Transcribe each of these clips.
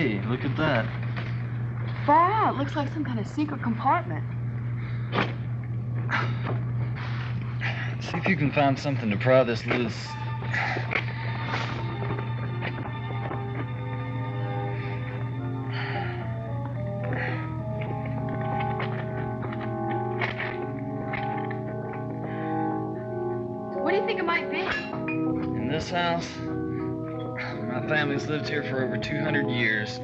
Hey, look at that. Far out. Looks like some kind of secret compartment. See if you can find something to pry this loose. What do you think it might be? In this house, my family's lived here for over 200 years.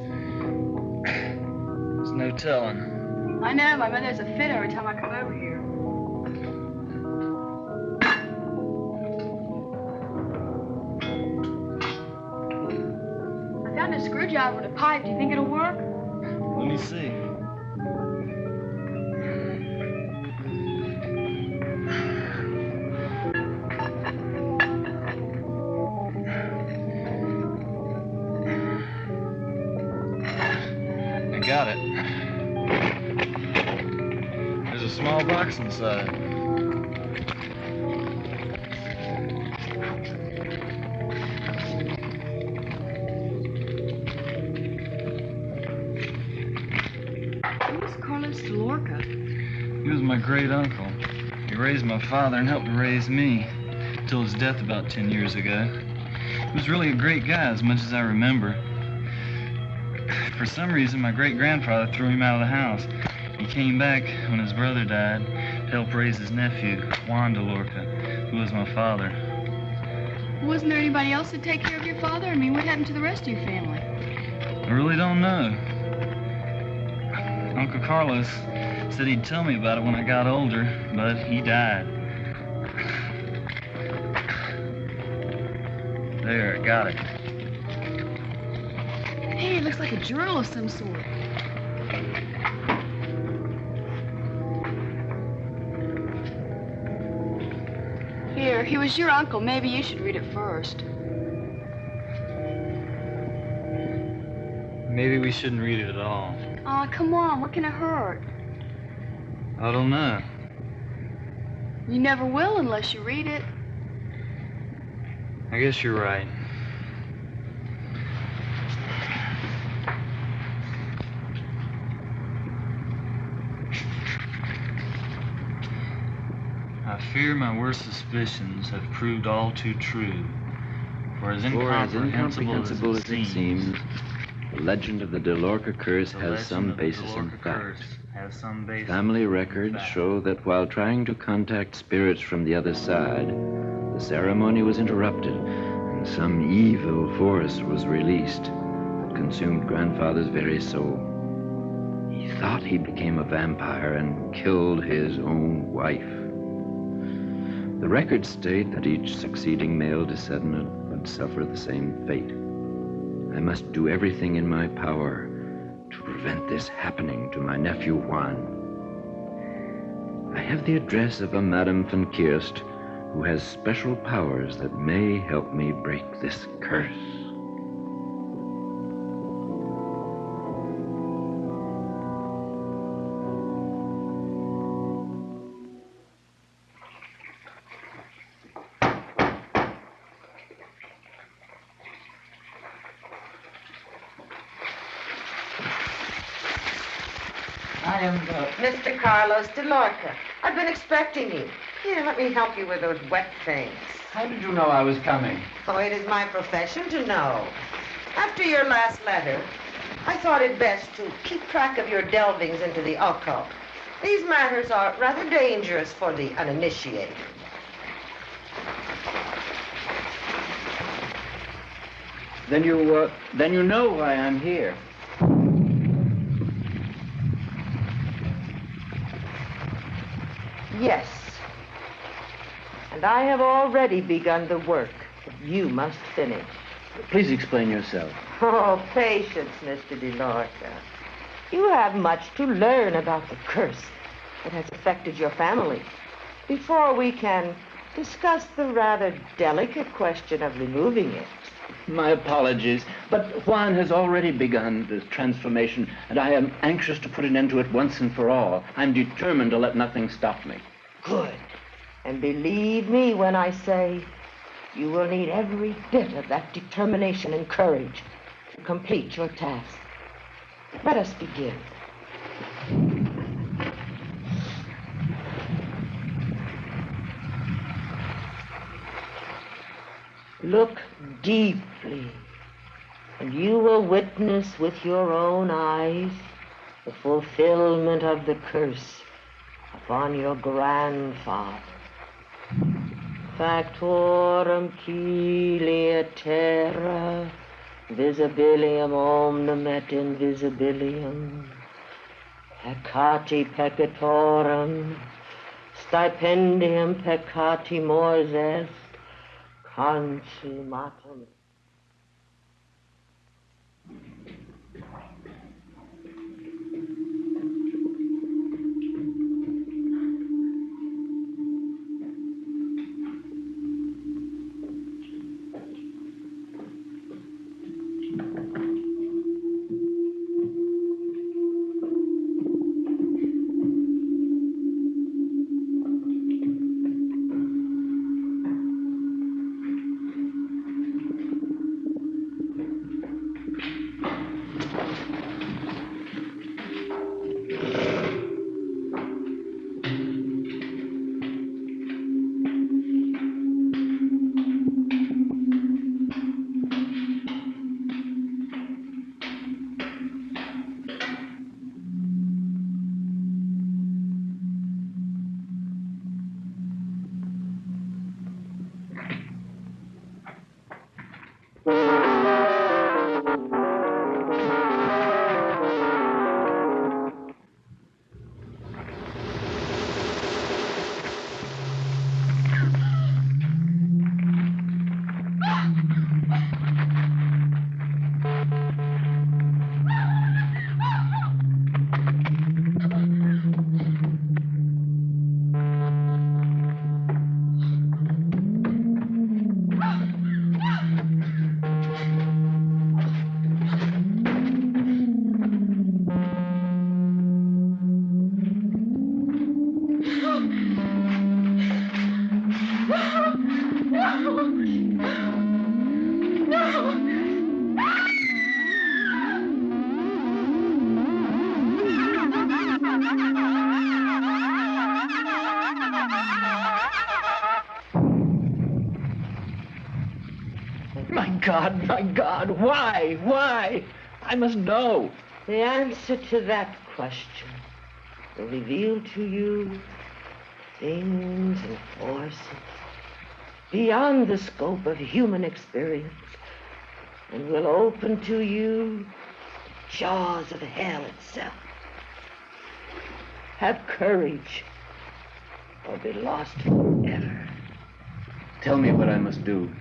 There's no telling. I know. My mother's a fit every time I come over here. I found a screwdriver and a pipe. Do you think it'll work? Let me see. Got it. There's a small box inside. Who's Carlos DeLorca? He was my great uncle. He raised my father and helped raise me till his death about 10 years ago. He was really a great guy, as much as I remember. For some reason, my great-grandfather threw him out of the house. He came back when his brother died to help raise his nephew, DeLorca, who was my father. Wasn't there anybody else to take care of your father? I mean, what happened to the rest of your family? I really don't know. Uncle Carlos said he'd tell me about it when I got older, but he died. There, I got it. Hey, it looks like a journal of some sort. Here, he was your uncle. Maybe you should read it first. Maybe we shouldn't read it at all. Aw, come on. What can it hurt? I don't know. You never will unless you read it. I guess you're right. I fear my worst suspicions have proved all too true. For as incomprehensible as it seems, the legend of the DeLorca curse has some basis in fact. Family records show that while trying to contact spirits from the other side, the ceremony was interrupted and some evil force was released that consumed Grandfather's very soul. He thought he became a vampire and killed his own wife. The records state that each succeeding male descendant would suffer the same fate. I must do everything in my power to prevent this happening to my nephew Juan. I have the address of a Madame von Kirst who has special powers that may help me break this curse. I am Mr. Carlos DeLorca. I've been expecting you. Here, let me help you with those wet things. How did you know I was coming? Oh, it is my profession to know. After your last letter, I thought it best to keep track of your delvings into the occult. These matters are rather dangerous for the uninitiated. Then you know why I'm here. Yes. And I have already begun the work that you must finish. Please explain yourself. Oh, patience, Mr. DeLorca. You have much to learn about the curse that has affected your family before we can discuss the rather delicate question of removing it. My apologies, but Juan has already begun this transformation, and I am anxious to put an end to it once and for all. I'm determined to let nothing stop me. Good. And believe me when I say you will need every bit of that determination and courage to complete your task. Let us begin. Look deeply, and you will witness with your own eyes the fulfillment of the curse upon your grandfather. Factorum cilia terra, visibilium omnem et invisibilium, peccati peccatorum, stipendium peccati mors est, consummatum. My God, why? I must know. The answer to that question will reveal to you things and forces beyond the scope of human experience, and will open to you the jaws of hell itself. Have courage, or be lost forever. Tell me what I must do.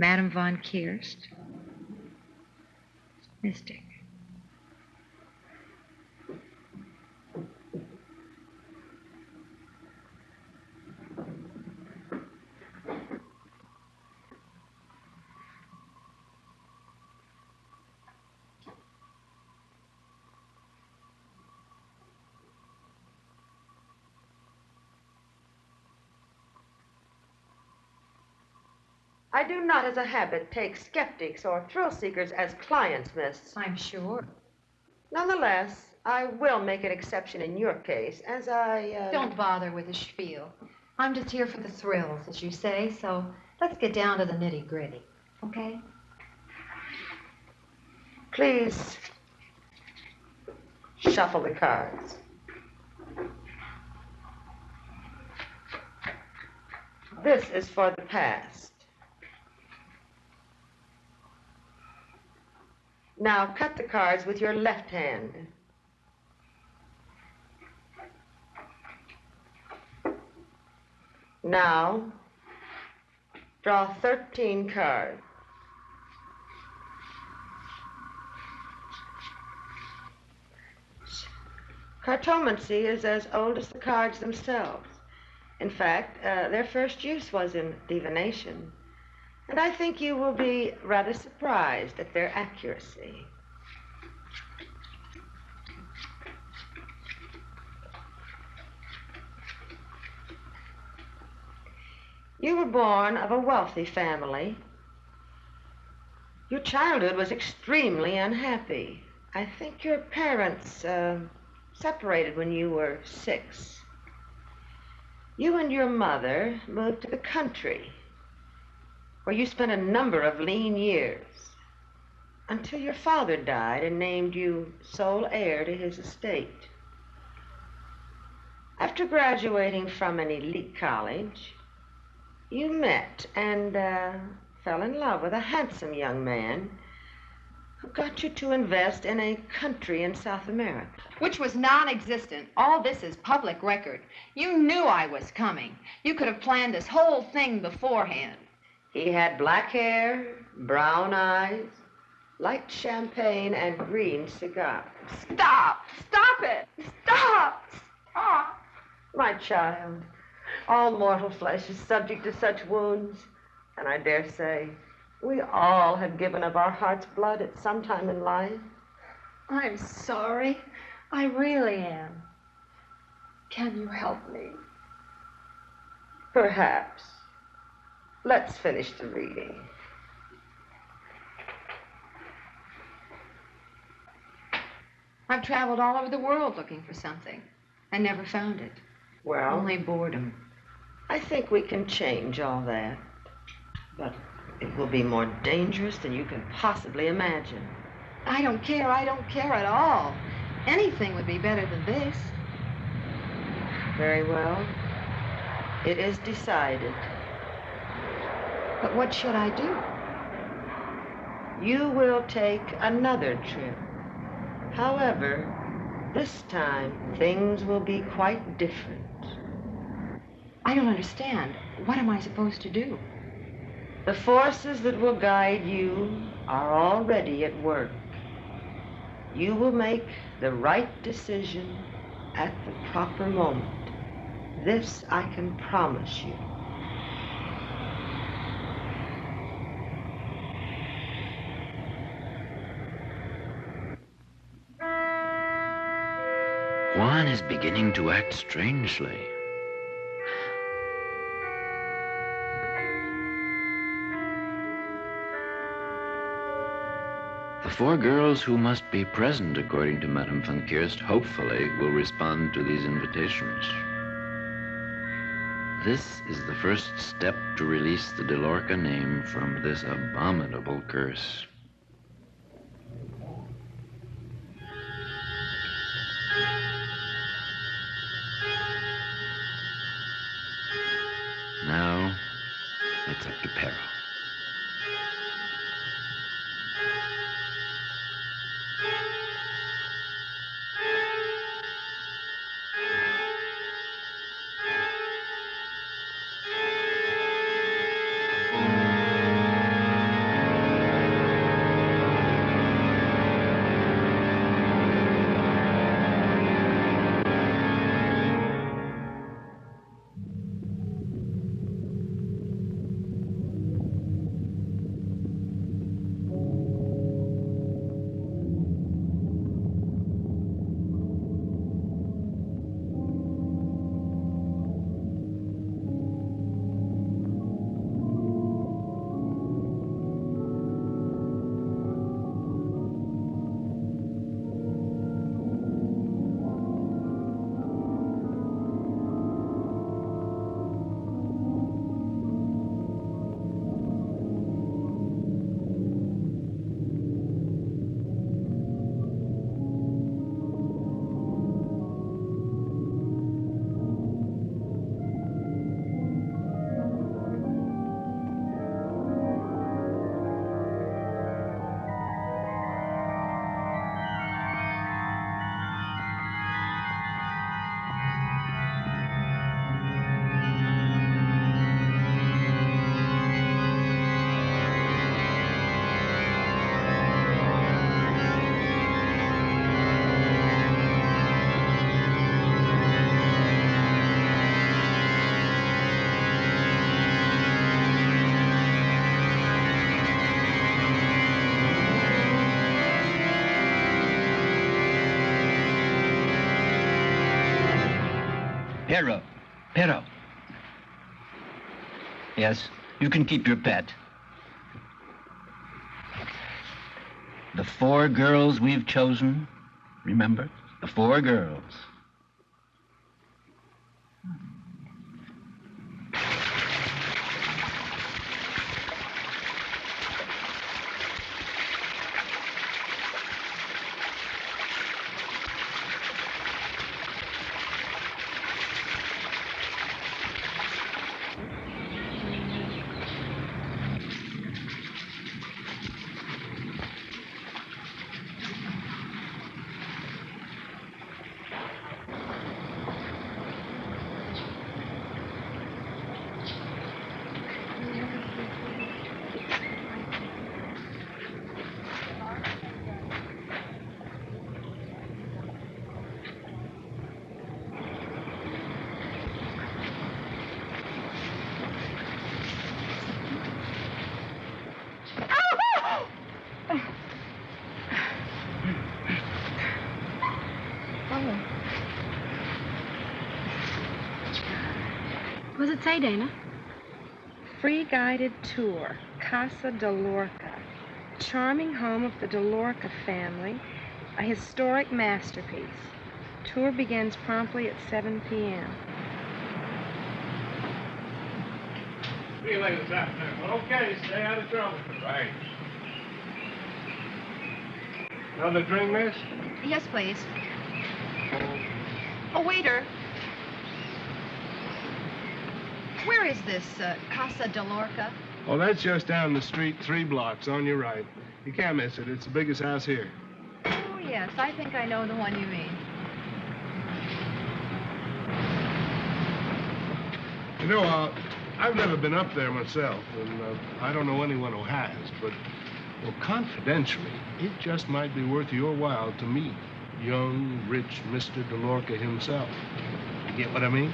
Madame von Kirst, mystic. I do not, as a habit, take skeptics or thrill-seekers as clients, miss. I'm sure. Nonetheless, I will make an exception in your case, as I, Don't bother with the spiel. I'm just here for the thrills, as you say, so let's get down to the nitty-gritty, okay? Please shuffle the cards. This is for the past. Now cut the cards with your left hand. Now draw 13 cards. Cartomancy is as old as the cards themselves. In fact, their first use was in divination. And I think you will be rather surprised at their accuracy. You were born of a wealthy family. Your childhood was extremely unhappy. I think your parents separated when you were 6. You and your mother moved to the country, where you spent a number of lean years, until your father died and named you sole heir to his estate. After graduating from an elite college, you met and fell in love with a handsome young man who got you to invest in a country in South America. Which was non-existent. All this is public record. You knew I was coming. You could have planned this whole thing beforehand. He had black hair, brown eyes, light champagne, and green cigars. Stop! Stop it! Stop! Stop! My child, all mortal flesh is subject to such wounds, and I dare say we all have given of our heart's blood at some time in life. I'm sorry. I really am. Can you help me? Perhaps. Let's finish the reading. I've traveled all over the world looking for something. I never found it. Well, Only boredom. I think we can change all that. But it will be more dangerous than you can possibly imagine. I don't care. I don't care at all. Anything would be better than this. Very well. It is decided. But what should I do? You will take another trip. However, this time things will be quite different. I don't understand. What am I supposed to do? The forces that will guide you are already at work. You will make the right decision at the proper moment. This I can promise you. Juan is beginning to act strangely. The 4 girls who must be present, according to Madame von Kirst, hopefully will respond to these invitations. This is the first step to release the DeLorca name from this abominable curse. Now, it's up to Peril. Pero. Yes, you can keep your pet. The 4 girls we've chosen, remember? The 4 girls. What does it say, Dana? Free guided tour, Casa DeLorca. Charming home of the DeLorca family, a historic masterpiece. Tour begins promptly at 7 p.m. See you later this afternoon. Okay, stay out of trouble. Right. Another drink, miss? Yes, please. Oh, waiter. Where is this Casa DeLorca? Oh, that's just down the street 3 blocks on your right. You can't miss it. It's the biggest house here. Oh, yes, I think I know the one you mean. You know, I've never been up there myself, and I don't know anyone who has, but, well, confidentially, it just might be worth your while to meet young, rich Mr. DeLorca himself. You get what I mean?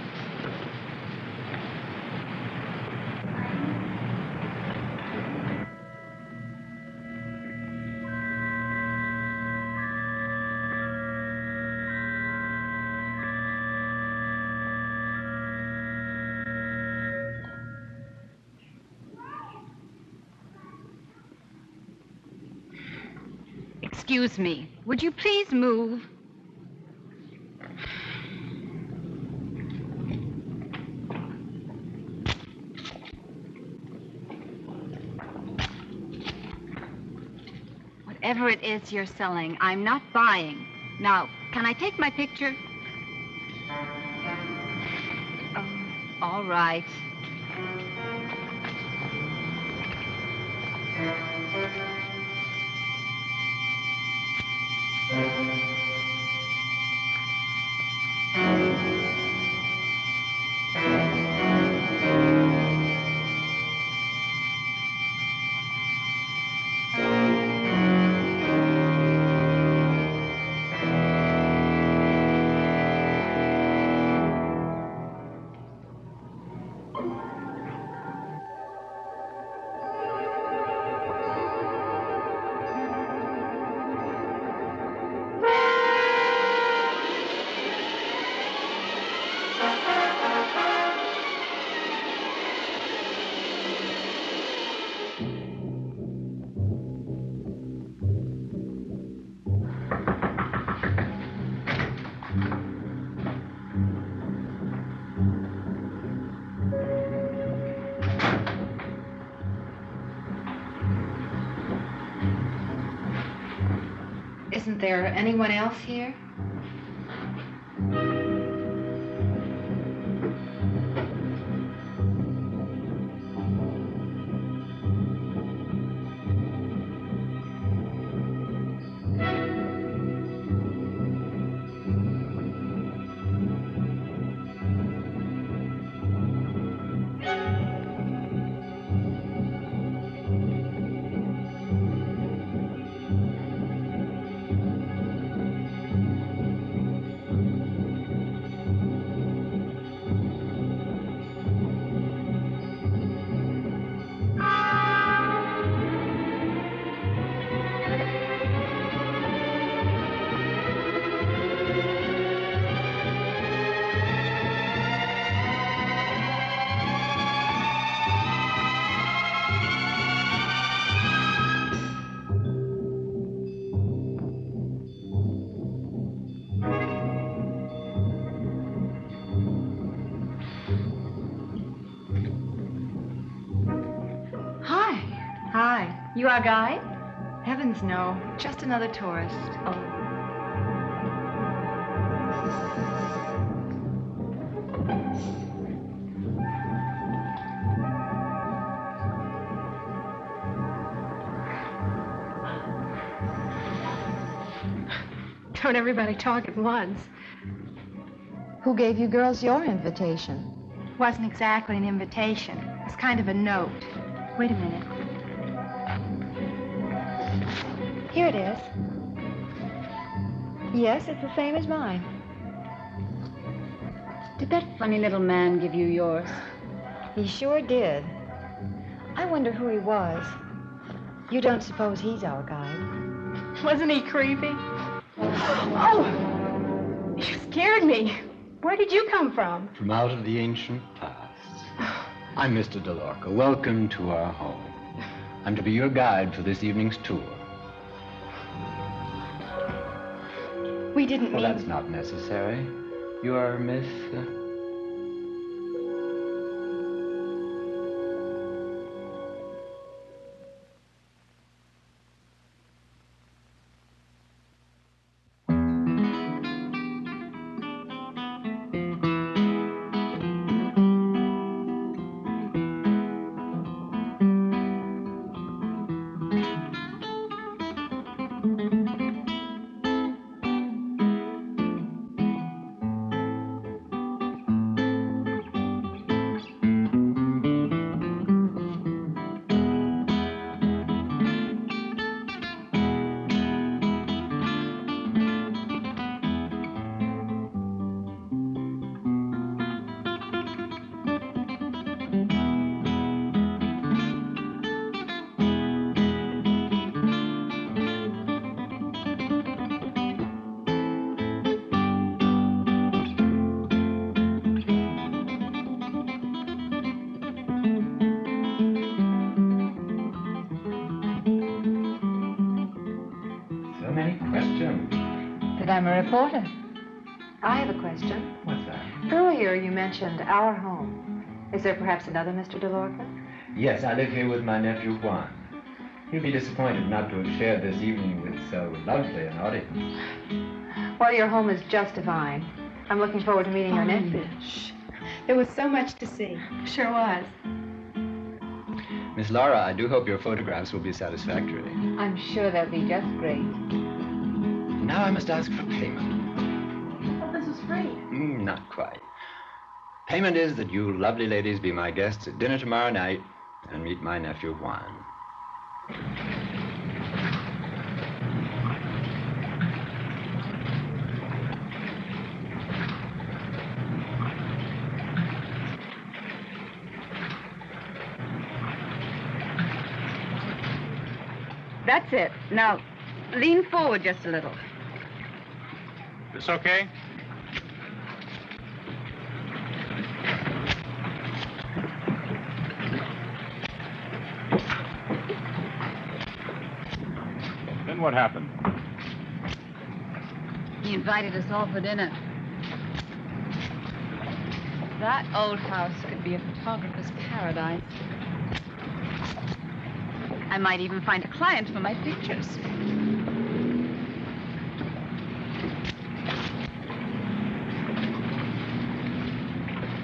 Excuse me. Would you please move? Whatever it is you're selling, I'm not buying. Now, can I take my picture? Oh, all right. Isn't there anyone else here? You our guide? Heavens, no. Just another tourist. Oh. Don't everybody talk at once. Who gave you girls your invitation? Wasn't exactly an invitation. It's kind of a note. Wait a minute. Here it is. Yes, it's the same as mine. Did that funny little man give you yours? He sure did. I wonder who he was. You don't suppose he's our guide? Wasn't he creepy? Oh! You scared me. Where did you come from? From out of the ancient past. I'm Mr. DeLorca. Welcome to our home. I'm to be your guide for this evening's tour. We didn't mean... Well, that's not necessary. You are Miss... I'm a reporter. I have a question. What's that? Earlier you mentioned our home. Is there perhaps another Mr. DeLorca? Yes, I live here with my nephew Juan. He'll be disappointed not to have shared this evening with so lovely an audience. Well, your home is just divine. I'm looking forward to meeting your nephew. Shh. There was so much to see. Sure was. Miss Laura, I do hope your photographs will be satisfactory. I'm sure they'll be just great. Now I must ask for payment. Well, this is free. Not quite. Payment is that you lovely ladies be my guests at dinner tomorrow night and meet my nephew Juan. That's it. Now, lean forward just a little. This okay? Then what happened? He invited us all for dinner. That old house could be a photographer's paradise. I might even find a client for my pictures.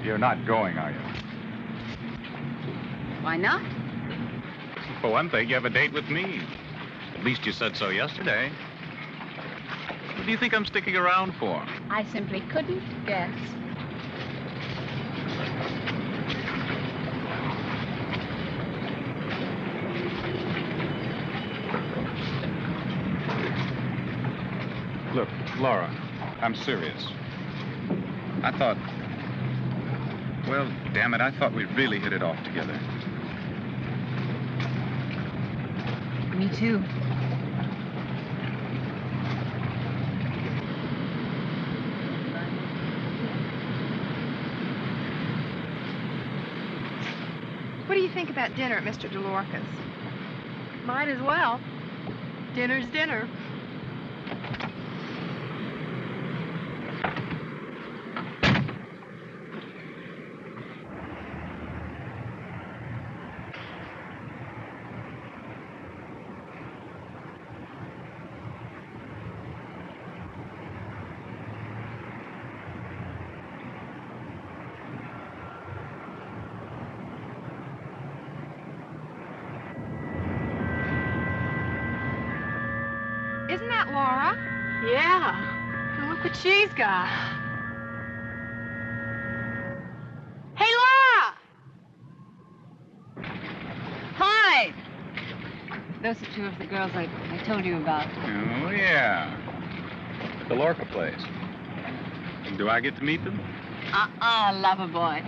You're not going, are you? Why not? For one thing, you have a date with me. At least you said so yesterday. What do you think I'm sticking around for? I simply couldn't guess. Look, Laura, I'm serious. I thought... Well, damn it, I thought we really hit it off together. Me too. What do you think about dinner at Mr. DeLorca's? Might as well. Dinner's dinner. that Laura? Yeah. Well, look what she's got. Hey, Laura! Hi! Those are two of the girls I told you about. Oh, yeah. The DeLorca place. Do I get to meet them? Lover boy.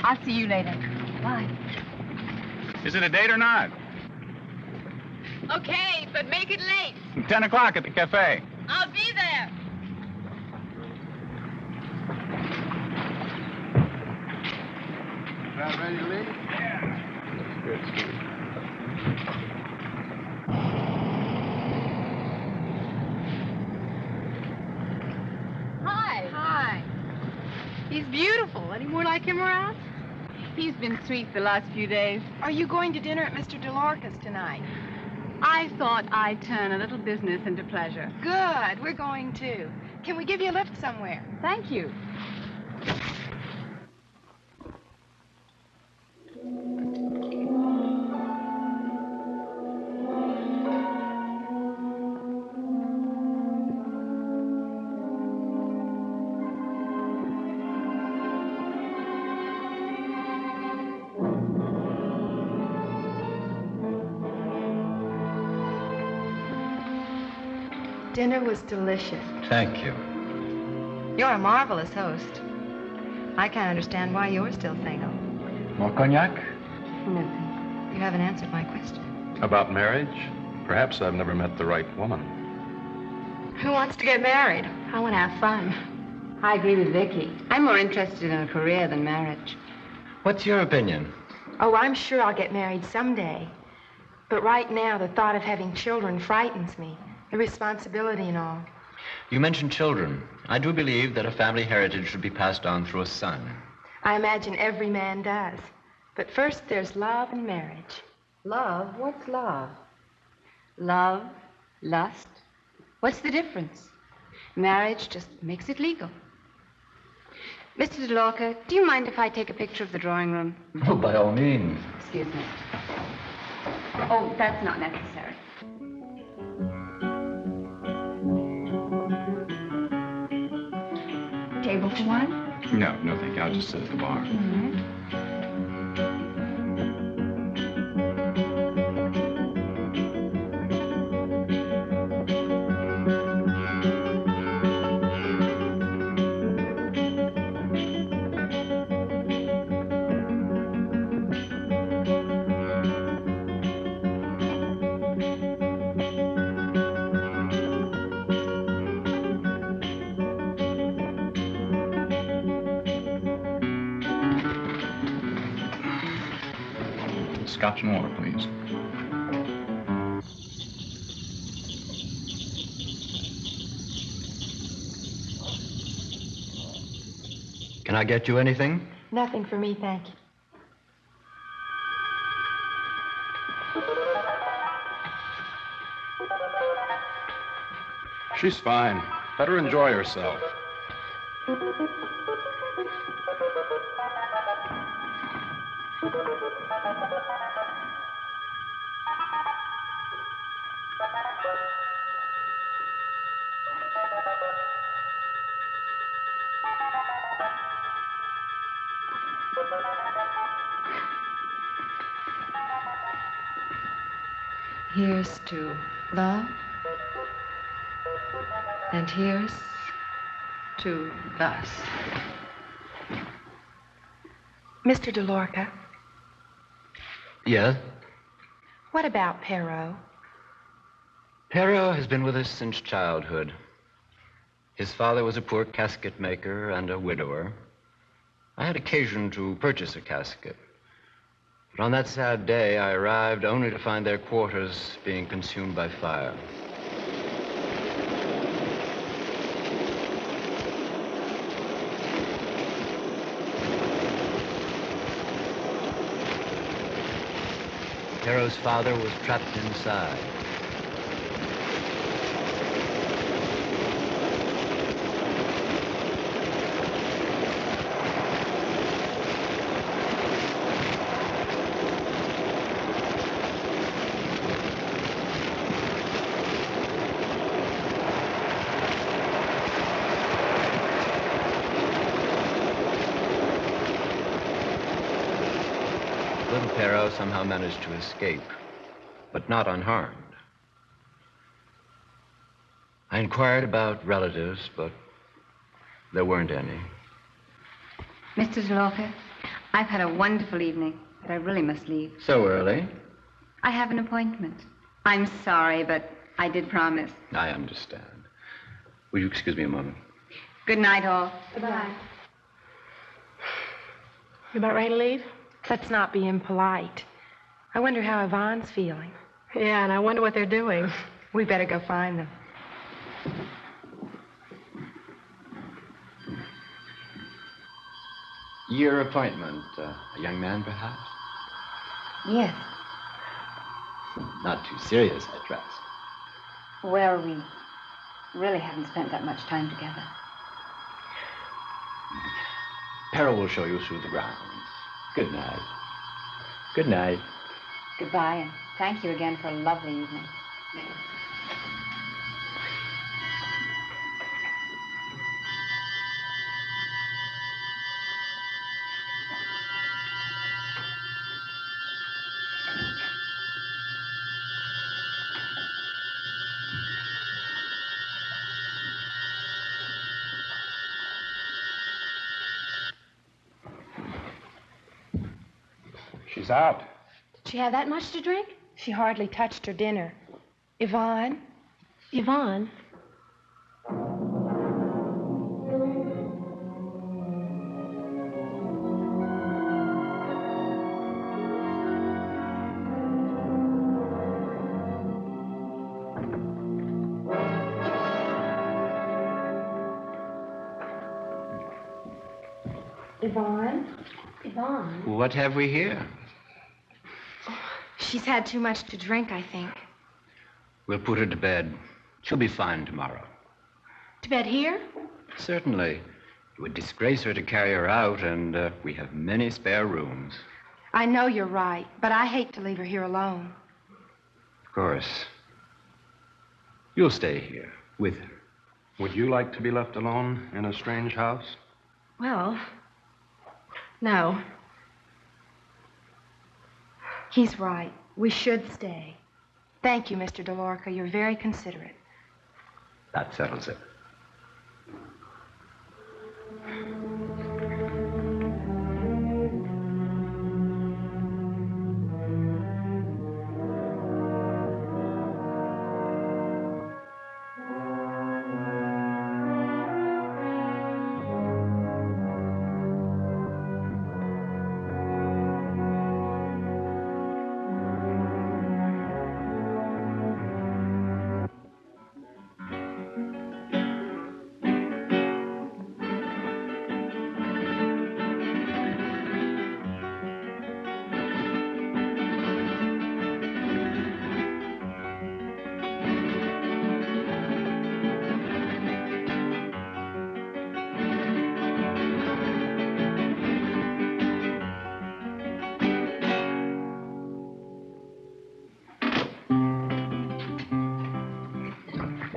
I'll see you later. Bye. Is it a date or not? Okay, but make it late. 10 o'clock at the cafe. I'll be there. About ready to leave? Yeah. Good. Hi. He's beautiful. Any more like him around? He's been sweet the last few days. Are you going to dinner at Mr. DeLorca's tonight? I thought I'd turn a little business into pleasure. Good. We're going too. Can we give you a lift somewhere? Thank you. Dinner was delicious. Thank you. You're a marvelous host. I can't understand why you're still single. More cognac? Nothing. You haven't answered my question. About marriage? Perhaps I've never met the right woman. Who wants to get married? I want to have fun. I agree with Vicky. I'm more interested in a career than marriage. What's your opinion? Oh, I'm sure I'll get married someday. But right now, the thought of having children frightens me. The responsibility and all. You mentioned children. I do believe that a family heritage should be passed on through a son. I imagine every man does. But first, there's love and marriage. Love? What's love? Love, lust. What's the difference? Marriage just makes it legal. Mr. DeLorca, do you mind if I take a picture of the drawing room? Oh, by all means. Excuse me. Oh, that's not necessary. Table for one? No, thank you. I'll just sit at the bar. Scotch and water, please. Can I get you anything? Nothing for me, thank you. She's fine. Let her enjoy herself. Here's to love. And here's to thus. Mr. DeLorca, Yes? what about Perrault? Perrault has been with us since childhood. His father was a poor casket maker and a widower. I had occasion to purchase a casket. But on that sad day, I arrived only to find their quarters being consumed by fire. Perrault's father was trapped inside. Perro somehow managed to escape, but not unharmed. I inquired about relatives, but there weren't any. Mr. DeLorca, I've had a wonderful evening, but I really must leave. So early? I have an appointment. I'm sorry, but I did promise. I understand. Will you excuse me a moment? Good night, all. Goodbye. You about ready to leave? Let's not be impolite. I wonder how Yvonne's feeling. Yeah, and I wonder what they're doing. We better go find them. Your appointment, a young man, perhaps? Yes. Not too serious, I trust. Well, we really haven't spent that much time together. Perro will show you through the grounds. Good night. Good night. Goodbye, and thank you again for a lovely evening. She's out. Did she have that much to drink? She hardly touched her dinner. Yvonne? Yvonne? Yvonne? Yvonne? What have we here? She's had too much to drink, I think. We'll put her to bed. She'll be fine tomorrow. To bed here? Certainly. It would disgrace her to carry her out, and we have many spare rooms. I know you're right, but I hate to leave her here alone. Of course. You'll stay here with her. Would you like to be left alone in a strange house? Well, no. He's right. We should stay. Thank you, Mr. DeLorca. You're very considerate. That settles it.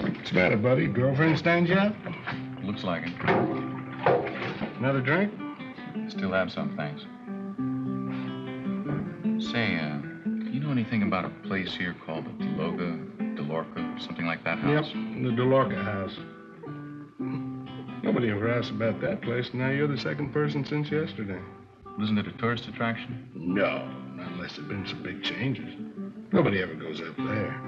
What's the matter, buddy? Girlfriend stands you up? Looks like it. Another drink? Still have some, thanks. Say, you know anything about a place here called the DeLorca, or something like that house? Yep, the DeLorca house. Nobody ever asked about that place, and now you're the second person since yesterday. Isn't it a tourist attraction? No, not unless there've been some big changes. Nobody ever goes up there.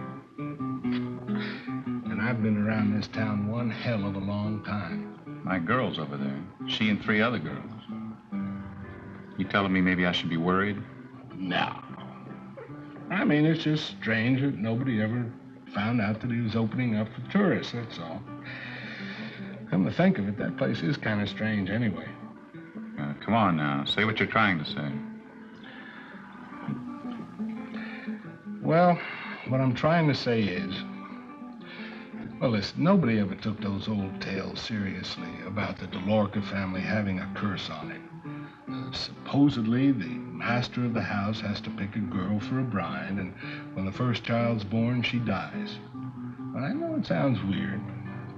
And I've been around this town one hell of a long time. My girl's over there. She and 3 other girls. You telling me maybe I should be worried? No. I mean, it's just strange that nobody ever found out that he was opening up for tourists, that's all. Come to think of it, that place is kind of strange anyway. Come on now, say what you're trying to say. Well, what I'm trying to say is, well, listen, nobody ever took those old tales seriously about the DeLorca family having a curse on it. Supposedly, the master of the house has to pick a girl for a bride, and when the first child's born, she dies. Well, I know it sounds weird,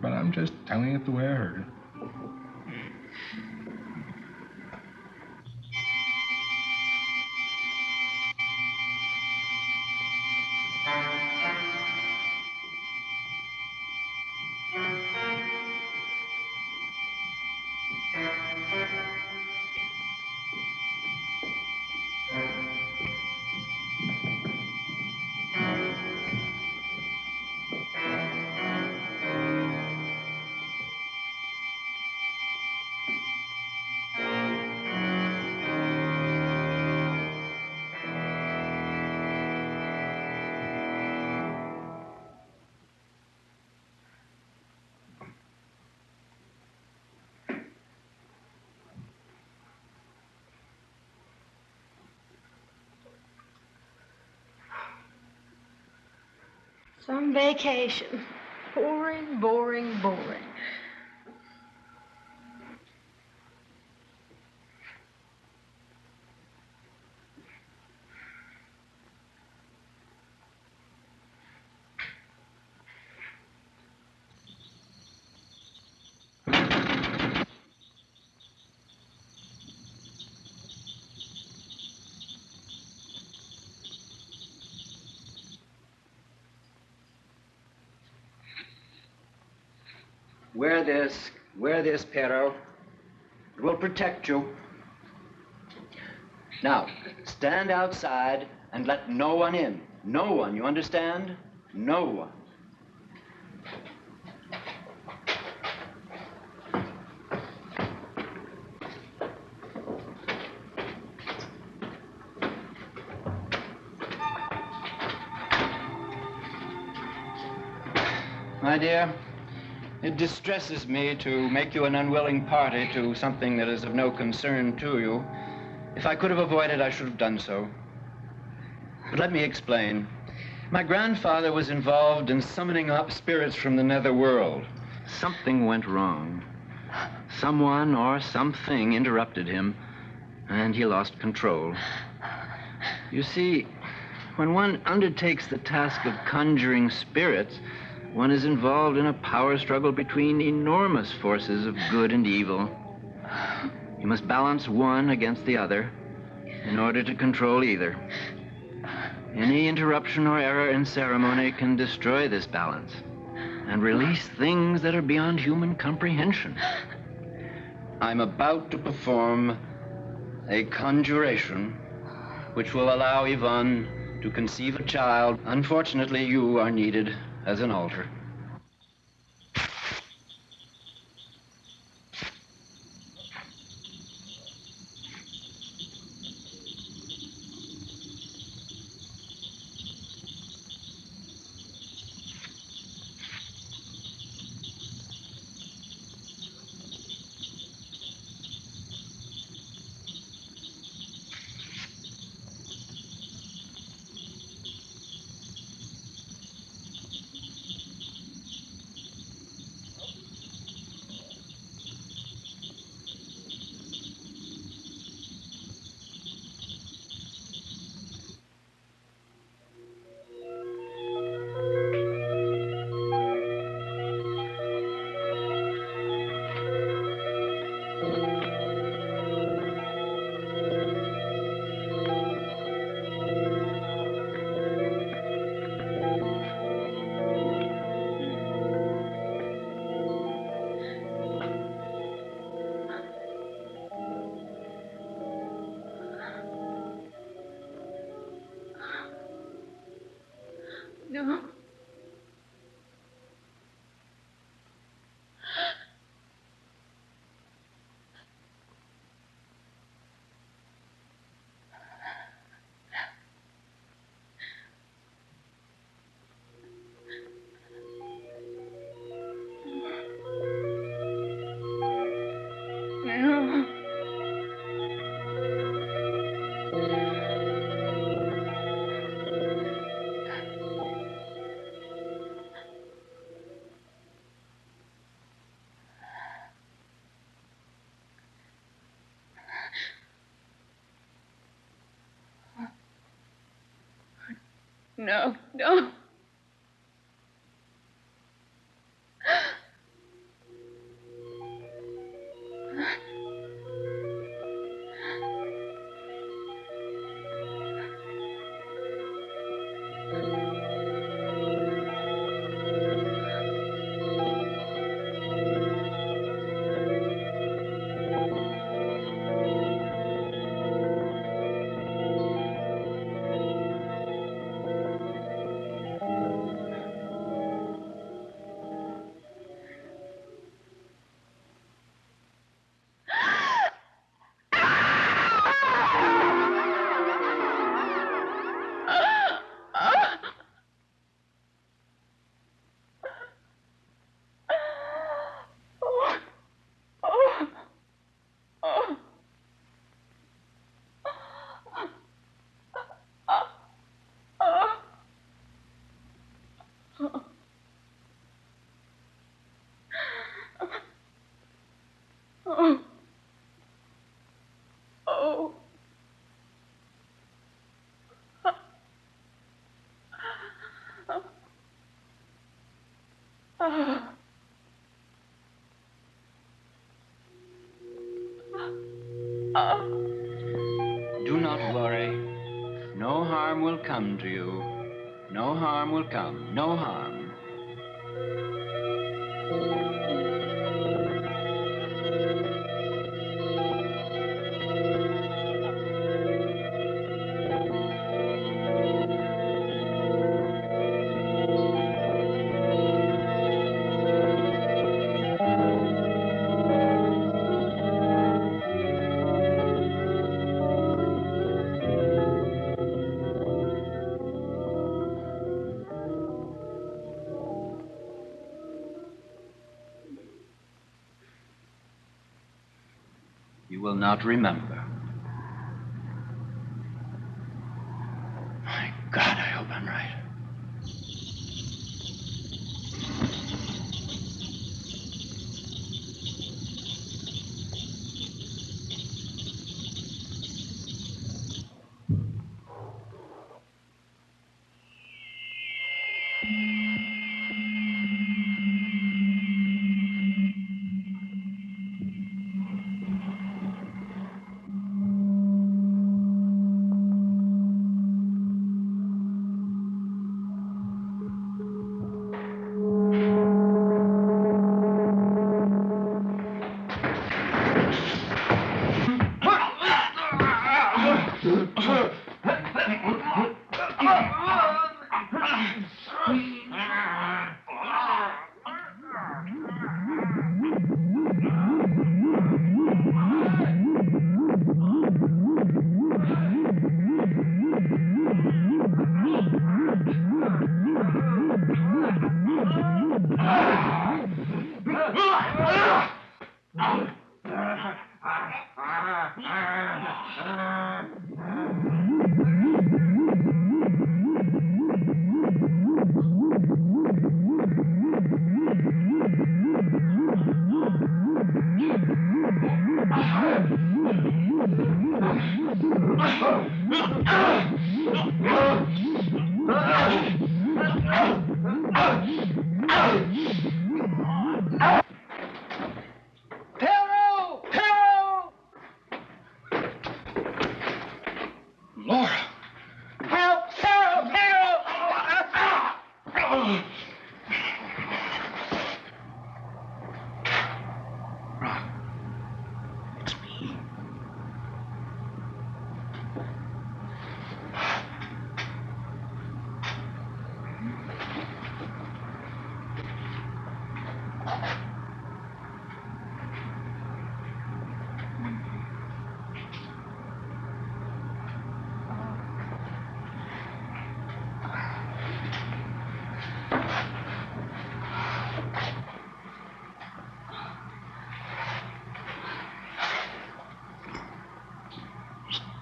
but I'm just telling it the way I heard it. Some vacation. Boring, boring, boring. Wear this, Pero. It will protect you. Now, stand outside and let no one in. No one, you understand? No one. My dear, it distresses me to make you an unwilling party to something that is of no concern to you. If I could have avoided, I should have done so. But let me explain. My grandfather was involved in summoning up spirits from the netherworld. Something went wrong. Someone or something interrupted him, and he lost control. You see, when one undertakes the task of conjuring spirits, one is involved in a power struggle between enormous forces of good and evil. You must balance one against the other in order to control either. Any interruption or error in ceremony can destroy this balance and release things that are beyond human comprehension. I'm about to perform a conjuration which will allow Yvonne to conceive a child. Unfortunately, you are needed as an altar. No. No. No, no. Do not worry. No harm will come to you. No harm will come. No harm. You will not remember. My God, I hope I'm right.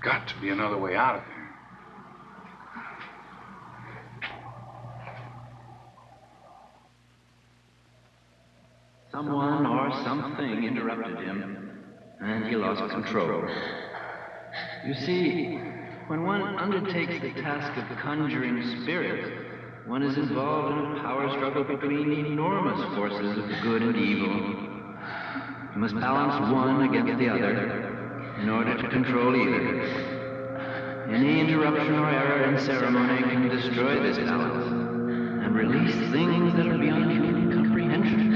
Got to be another way out of here. Someone or something interrupted him, and he lost control. You see, when one undertakes the task of conjuring spirits, one is involved in a power struggle between enormous forces of good and evil. You must balance one against the other in order to control either. Any interruption or error in ceremony can destroy this balance and release things that are beyond human comprehension.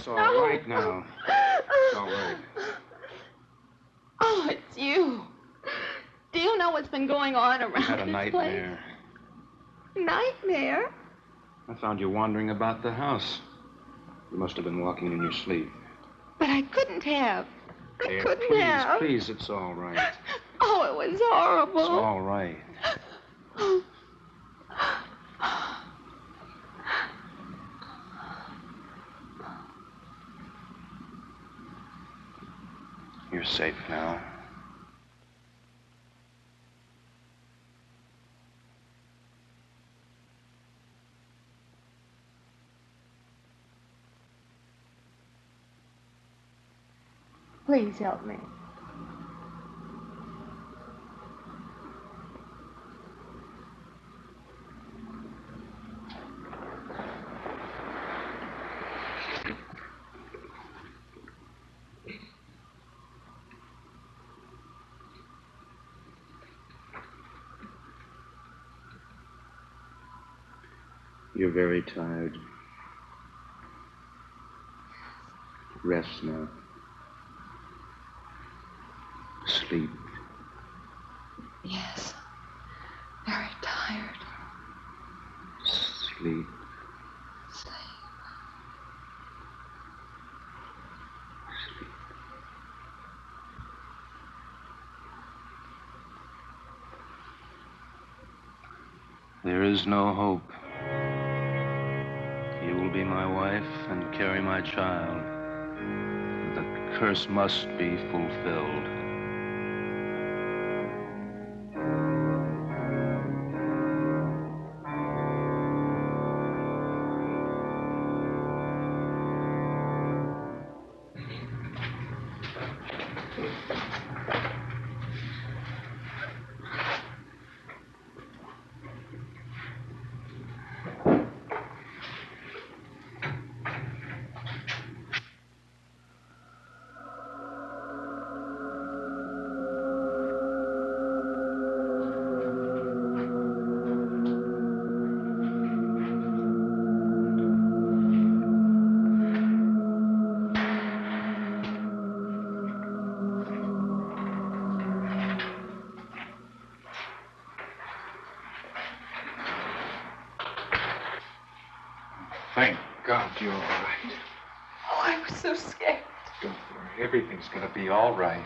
It's all right now. It's all right. Oh, it's you. Do you know what's been going on around I had a this nightmare. place? Nightmare? I found you wandering about the house. You must have been walking in your sleep. But I couldn't have. I couldn't have. Please, it's all right. Oh, it was horrible. It's all right. You're safe now. Please help me. You're very tired. Rest now. Sleep. Yes. Very tired. sleep. There is no hope. You will be my wife and carry my child. The curse must be fulfilled. Thank God you're all right. Oh, I was so scared. Don't worry. Everything's gonna be all right.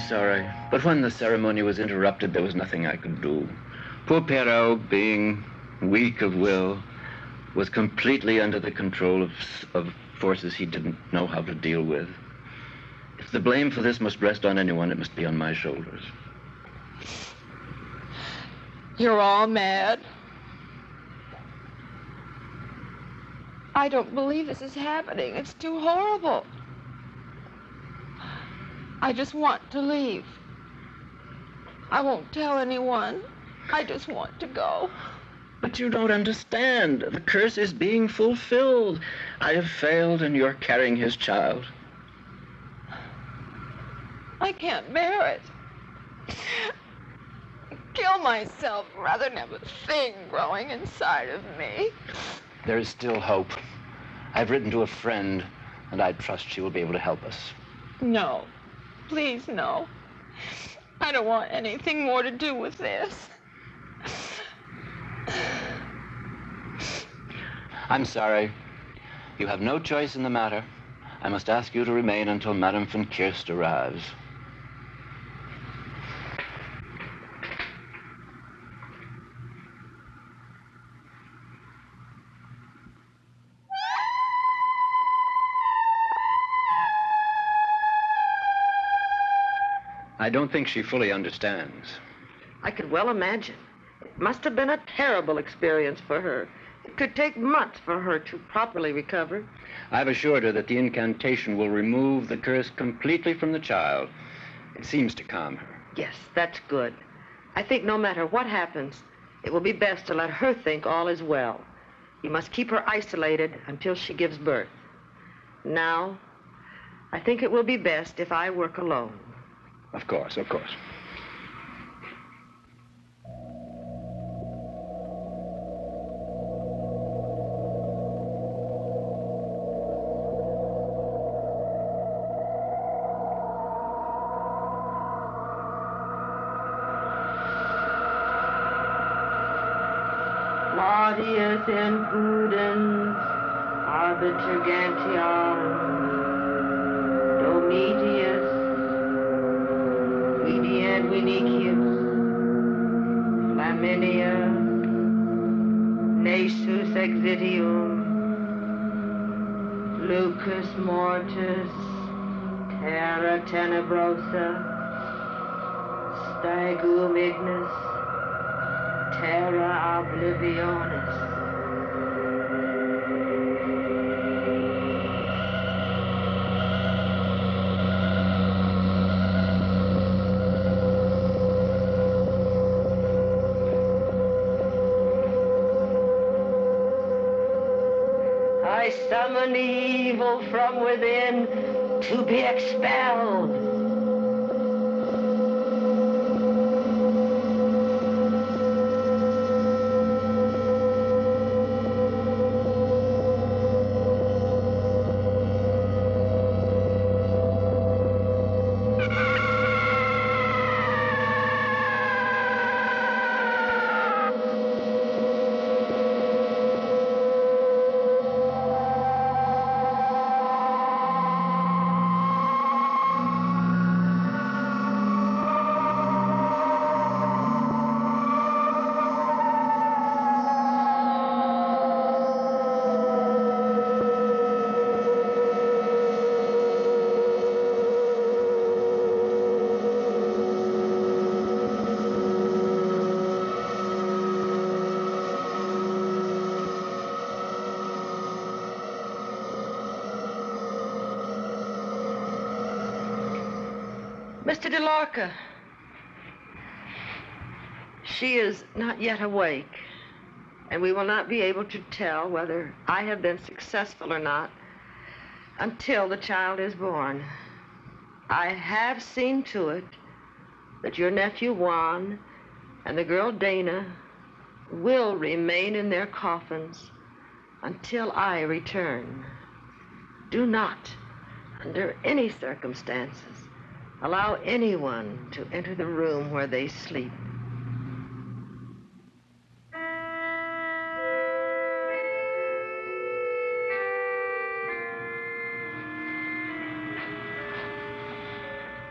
sorry, but when the ceremony was interrupted, there was nothing I could do. Poor Perrault, being weak of will, was completely under the control of forces he didn't know how to deal with. If the blame for this must rest on anyone, it must be on my shoulders. You're all mad. I don't believe this is happening. It's too horrible. I just want to leave. I won't tell anyone. I just want to go. But you don't understand. The curse is being fulfilled. I have failed, and you're carrying his child. I can't bear it. Kill myself rather than have a thing growing inside of me. There is still hope. I've written to a friend, and I trust she will be able to help us. No. Please, no. I don't want anything more to do with this. I'm sorry. You have no choice in the matter. I must ask you to remain until Madame von Kirst arrives. I don't think she fully understands. I could well imagine. It must have been a terrible experience for her. It could take months for her to properly recover. I've assured her that the incantation will remove the curse completely from the child. It seems to calm her. Yes, that's good. I think no matter what happens, it will be best to let her think all is well. You must keep her isolated until she gives birth. Now, I think it will be best if I work alone. Of course, of course. Claudius and Prudence, Arbiter Gantiarum, Domitius, Vidi Vinicius, Flaminia, Nasus Exitium, Lucas Mortis, Terra Tenebrosa, Stigum Ignis, Terra Oblivionis. I summon evil from within to be expelled. Mr. DeLorca, she is not yet awake, and we will not be able to tell whether I have been successful or not until the child is born. I have seen to it that your nephew Juan and the girl Dana will remain in their coffins until I return. Do not, under any circumstances, allow anyone to enter the room where they sleep.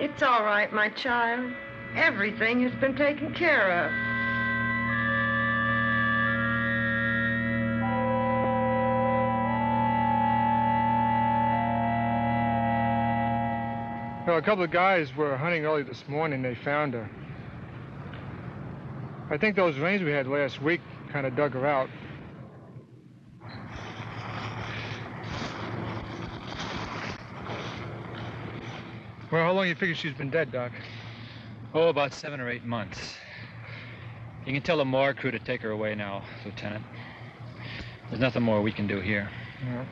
It's all right, my child. Everything has been taken care of. Well, a couple of guys were hunting early this morning. They found her. I think those rains we had last week kind of dug her out. Well, how long do you figure she's been dead, Doc? Oh, about 7 or 8 months. You can tell the morgue crew to take her away now, Lieutenant. There's nothing more we can do here. Yeah.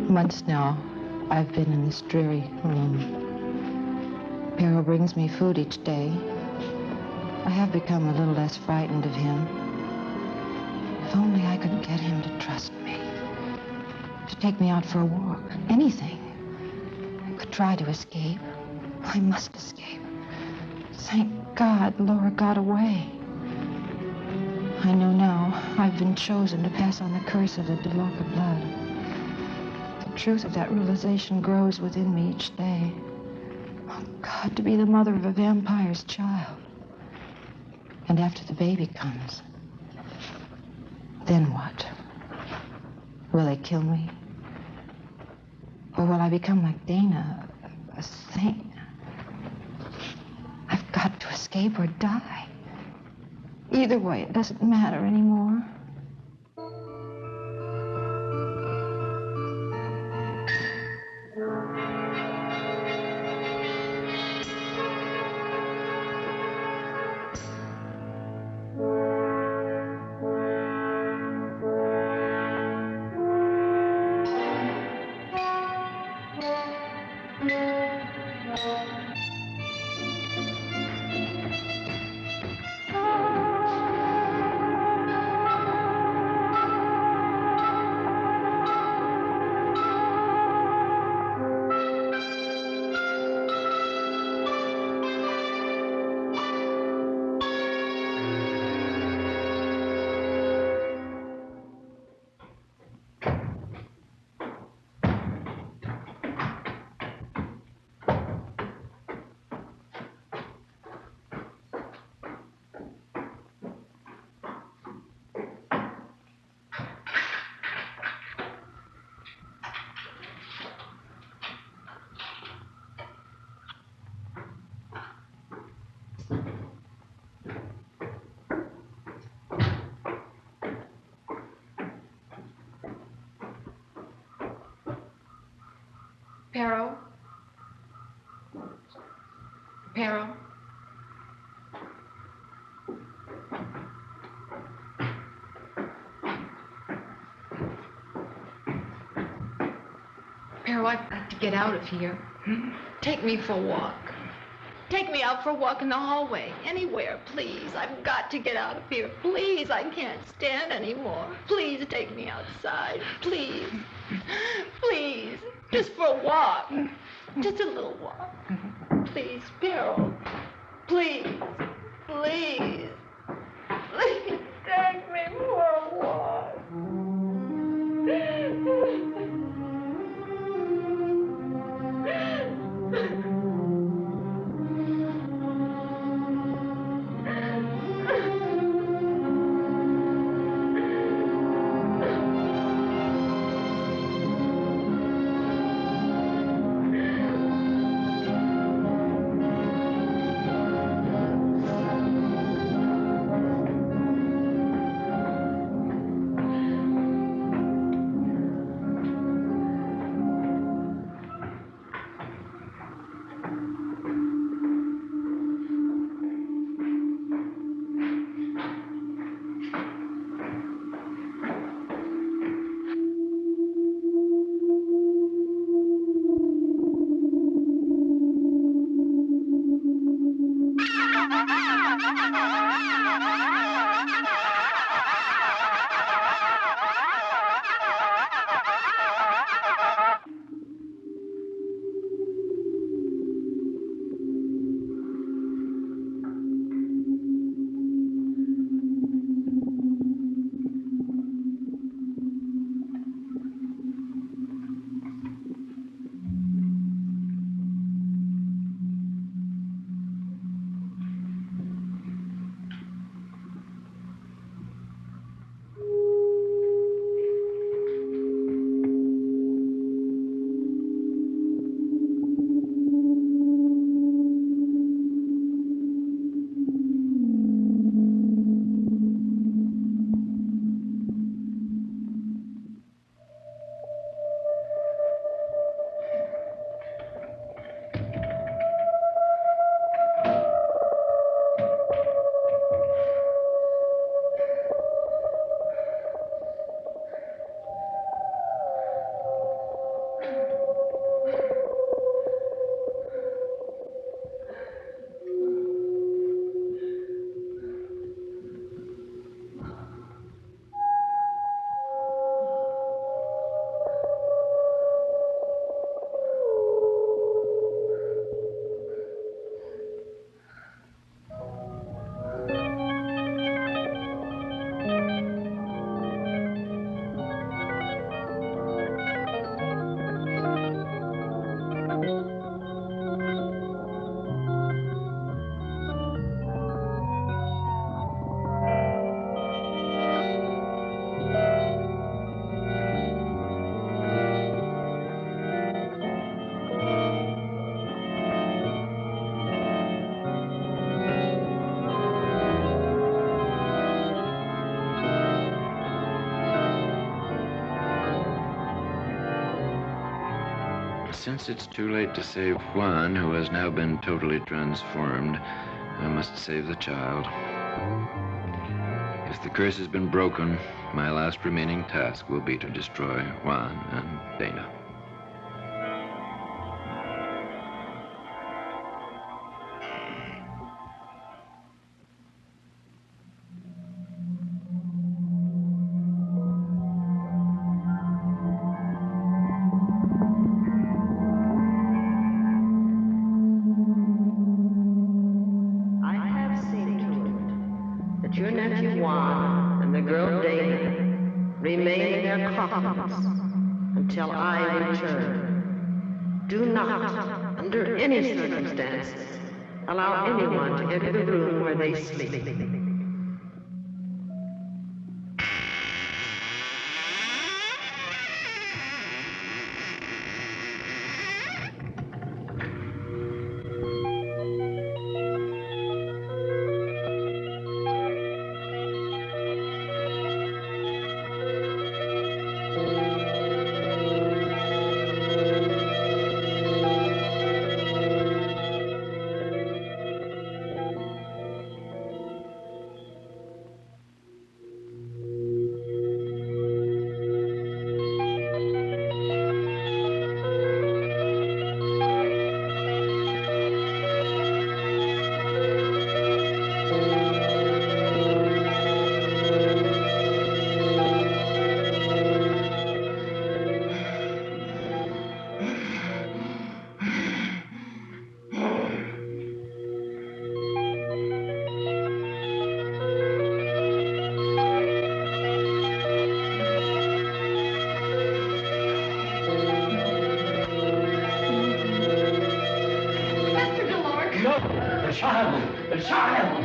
Months now, I've been in this dreary room. Pero brings me food each day. I have become a little less frightened of him. If only I could get him to trust me, to take me out for a walk, anything. I could try to escape. I must escape. Thank God Laura got away. I know now I've been chosen to pass on the curse of the DeLorca blood. The truth of that realization grows within me each day. Oh, God, to be the mother of a vampire's child. And after the baby comes, then what? Will they kill me? Or will I become like Dana, a saint? I've got to escape or die. Either way, it doesn't matter anymore. Pero? Pero? Pero, I've got to get out of here. Take me for a walk. Take me out for a walk in the hallway. Anywhere, please. I've got to get out of here. Please, I can't stand anymore. Please take me outside. Please. Please. Just for a walk. Just a little walk. Please, Pero. Please. Please. Please take me for a walk. Since it's too late to save Juan, who has now been totally transformed, I must save the child. If the curse has been broken, my last remaining task will be to destroy Juan and Dana. Your nephew Juan and the girl Dana remain in their coffins until I return. Do not, under any circumstances, allow anyone to enter the room where they sleep. The child!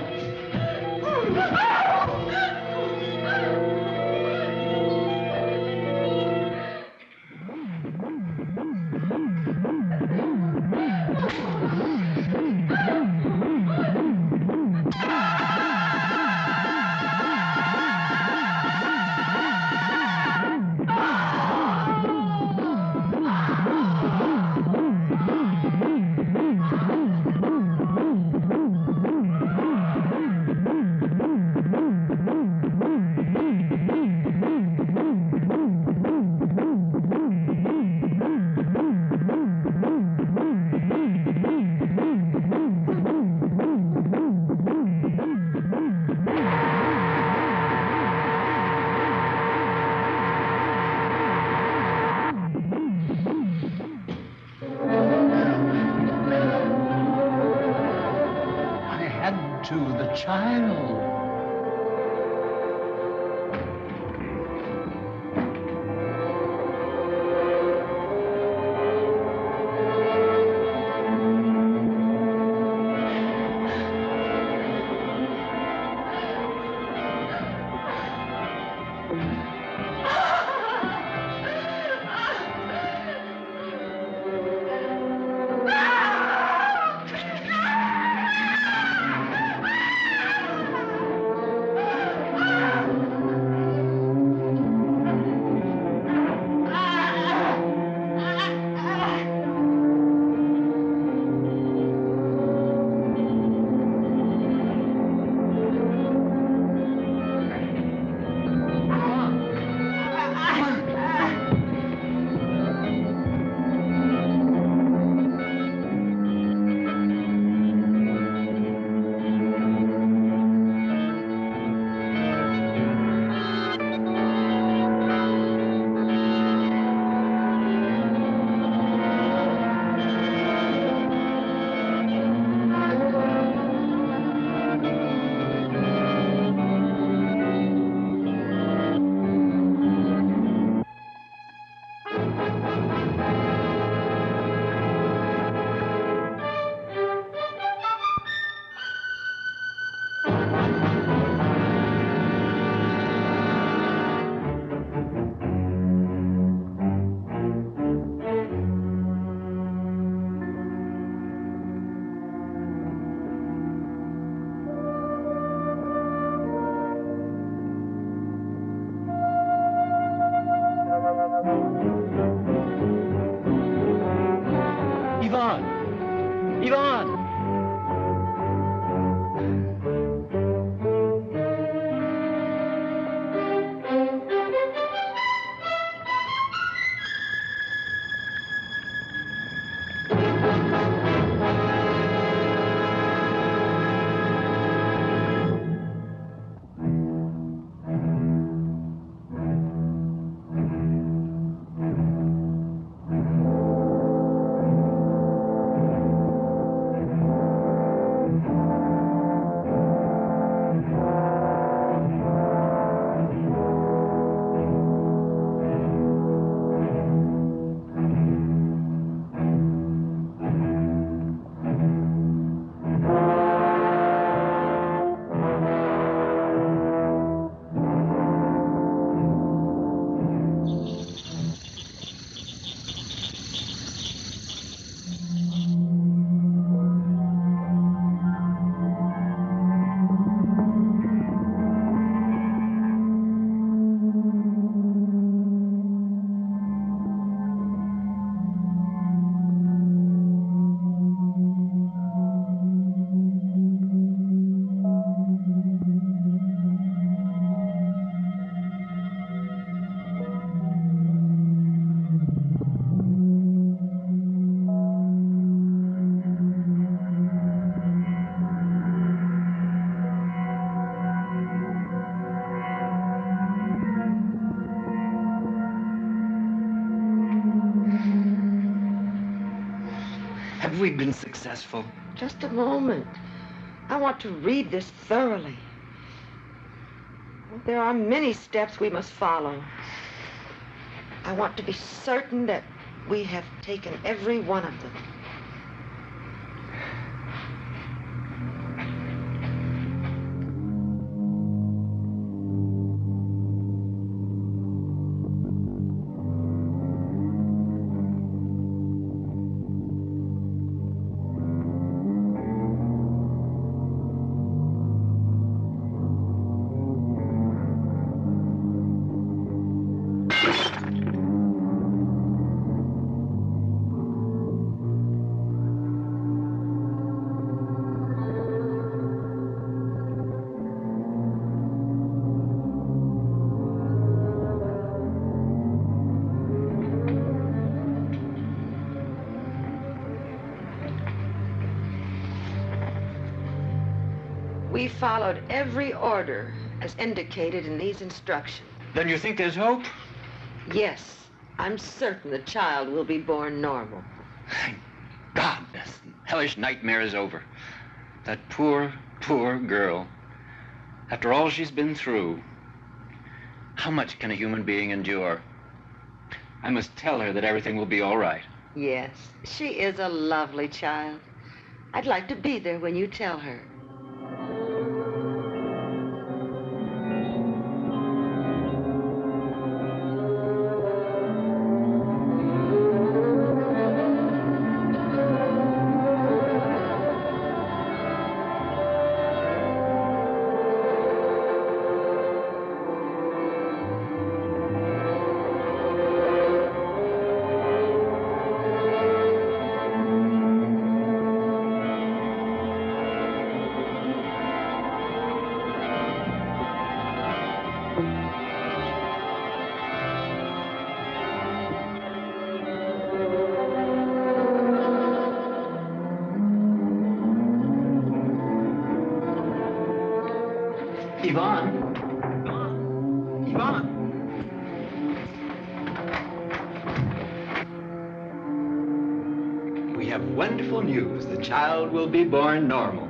to the child. Have we been successful? Just a moment. I want to read this thoroughly. There are many steps we must follow. I want to be certain that we have taken every one of them. We followed every order as indicated in these instructions. Then you think there's hope? Yes, I'm certain the child will be born normal. Thank God, this hellish nightmare is over. That poor Poor girl. After all she's been through, how much can a human being endure? I must tell her that everything will be all right. Yes, she is a lovely child. I'd like to be there when you tell her. We have wonderful news. The child will be born normal.